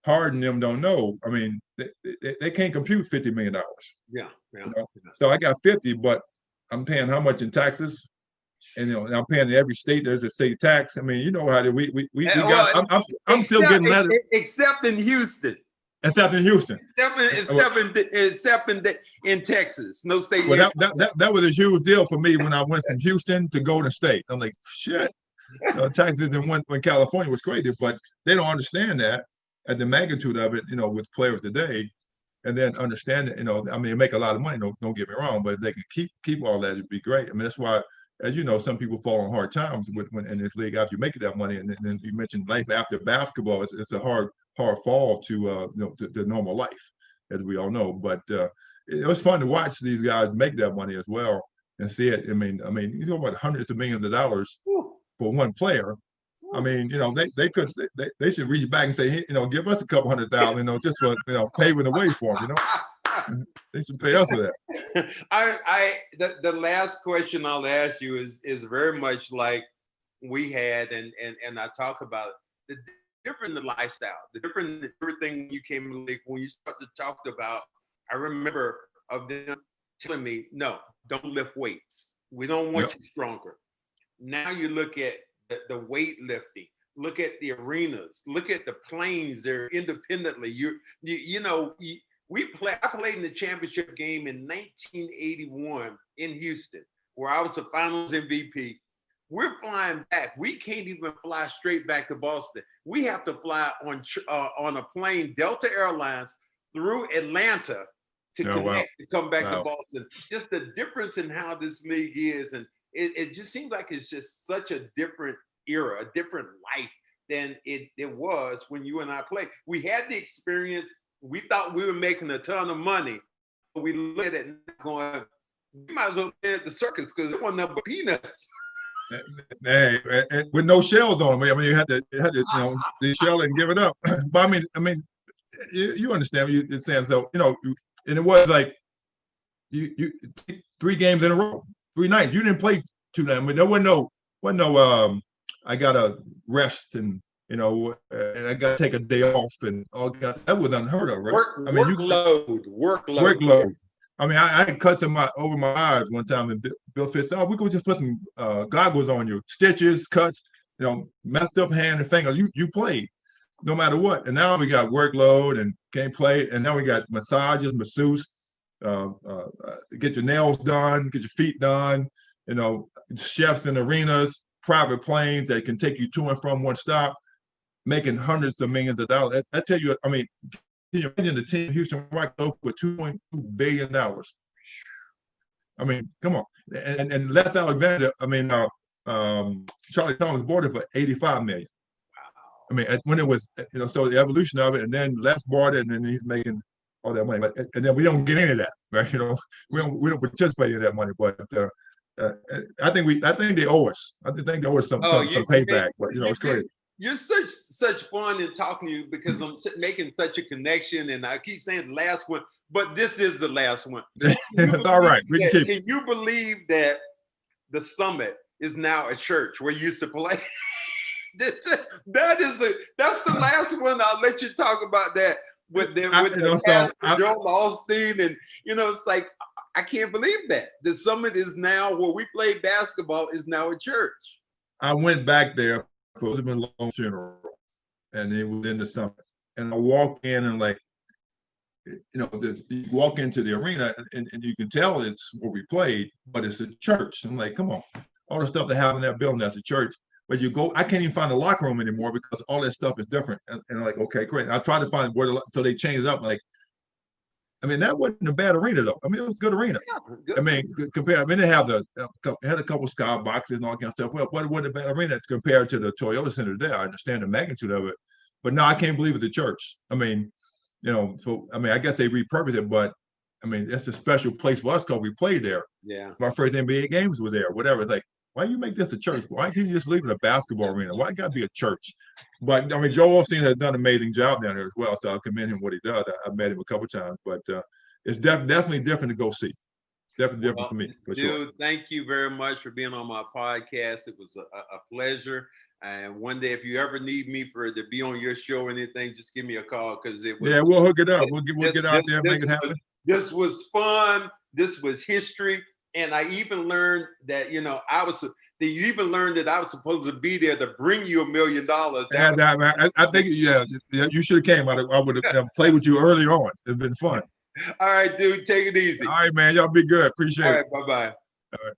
Speaker 2: Harden them don't know. I mean, they can't compute $50 million.
Speaker 1: Yeah.
Speaker 2: So I got 50, but I'm paying how much in taxes? And I'm paying in every state. There's a state tax. I mean, you know how we got. I'm still getting letters.
Speaker 1: Except in Houston.
Speaker 2: Except in Houston.
Speaker 1: Except in Texas. No state.
Speaker 2: Well, that was a huge deal for me when I went from Houston to Golden State. I'm like, shit. Taxes in when California was crazy, but they don't understand that at the magnitude of it. With players today, and then understand it. I mean, make a lot of money. Don't get me wrong, but if they can keep all that, it'd be great. I mean, that's why. As you know, some people fall on hard times when in this league after you make that money, and then you mentioned life after basketball. It's a hard fall to the normal life, as we all know. But it was fun to watch these guys make that money as well and see it. I mean, you know what, hundreds of millions of dollars for one player. I mean, they should reach back and say, hey, give us a couple $100,000, just for paving the way for them. They should pay us for
Speaker 1: that. The last question I'll ask you is very much like we had, and I talk about it. different the lifestyle, the different everything you came in the league. When you start to talk about, I remember of them telling me, no, don't lift weights. We don't want you stronger. Now you look at the weightlifting, look at the arenas, look at the planes. They're independently. I played in the championship game in 1981 in Houston, where I was the finals MVP. We're flying back. We can't even fly straight back to Boston. We have to fly on a plane, Delta Airlines, through Atlanta to come back to Boston. Just the difference in how this league is. And it just seems like it's just such a different era, a different life than it was when you and I played. We had the experience. We thought we were making a ton of money. But we looked at it going, we might as well be at the circus because it wasn't nothing but peanuts.
Speaker 2: Hey, with no shells on them. I mean, you had to, the shell and give it up. But I mean, you understand what you're saying. So, and it was like you 3 games in a row, 3 nights. You didn't play 2 nights. I mean, there wasn't no I gotta rest and and I gotta take a day off and all that. That was unheard of, right? Workload. I mean, I had cuts over my eyes one time, and Bill Fitch said, "Oh, we could just put some goggles on you, stitches, cuts, messed up hand and finger. You played, no matter what." And now we got workload and can't play, and now we got massages, masseuse, get your nails done, get your feet done. Chefs in arenas, private planes that can take you to and from one stop, making hundreds of millions of dollars. I tell you, I mean. Can you imagine the team Houston Rockets with $2.2 billion? I mean, come on. And Les Alexander, Charlie Thomas bought it for $85 million. Wow. I mean, when it was, so the evolution of it, and then Les bought it, and then he's making all that money. But and then we don't get any of that, right? We don't participate in that money. But I think they owe us. I think they owe us some payback. But it's crazy.
Speaker 1: You're such fun in talking to you because I'm making such a connection, and I keep saying the last one, but this is the last one.
Speaker 2: It's all right. We can keep it.
Speaker 1: Can you believe that the Summit is now a church where you used to play? That's the last one. I'll let you talk about that with Joel Osteen, and it's like I can't believe that the Summit is now where we play basketball is now a church.
Speaker 2: I went back there for Elizabeth Long funeral, and it was in the Summit. And I walk in and you walk into the arena and you can tell it's where we played, but it's a church. I'm like, come on, all the stuff that happened in that building, that's a church. But you go, I can't even find the locker room anymore because all that stuff is different. And I'm like, okay, great. And I tried to find so they changed it up. That wasn't a bad arena though. It was a good arena. Yeah, compared. They had a couple of skyboxes and all that kind of stuff. Well, what wasn't a bad arena compared to the Toyota Center there? I understand the magnitude of it, but no, I can't believe it's the church. I guess they repurposed it, but it's a special place for us because we played there.
Speaker 1: Yeah.
Speaker 2: My first NBA games were there. Whatever. It's like, why you make this a church? Why can't you just leave it a basketball arena? Why it got to be a church? But Joel Osteen has done an amazing job down there as well. So I commend him what he does. I've met him a couple of times, but it's definitely different to go see. Definitely different for me. For
Speaker 1: dude,
Speaker 2: sure.
Speaker 1: Thank you very much for being on my podcast. It was a pleasure. And one day, if you ever need me to be on your show or anything, just give me a call because it was.
Speaker 2: Yeah, we'll hook it up. We'll get out there and make it happen.
Speaker 1: This was fun. This was history. And I even learned that, you even learned that I was supposed to be there to bring you $1 million.
Speaker 2: I think, you should have came. I would have played with you earlier on. It's been fun.
Speaker 1: All right, dude, take it easy.
Speaker 2: All right, man. Y'all be good. Appreciate it.
Speaker 1: All right, bye-bye.
Speaker 2: All right.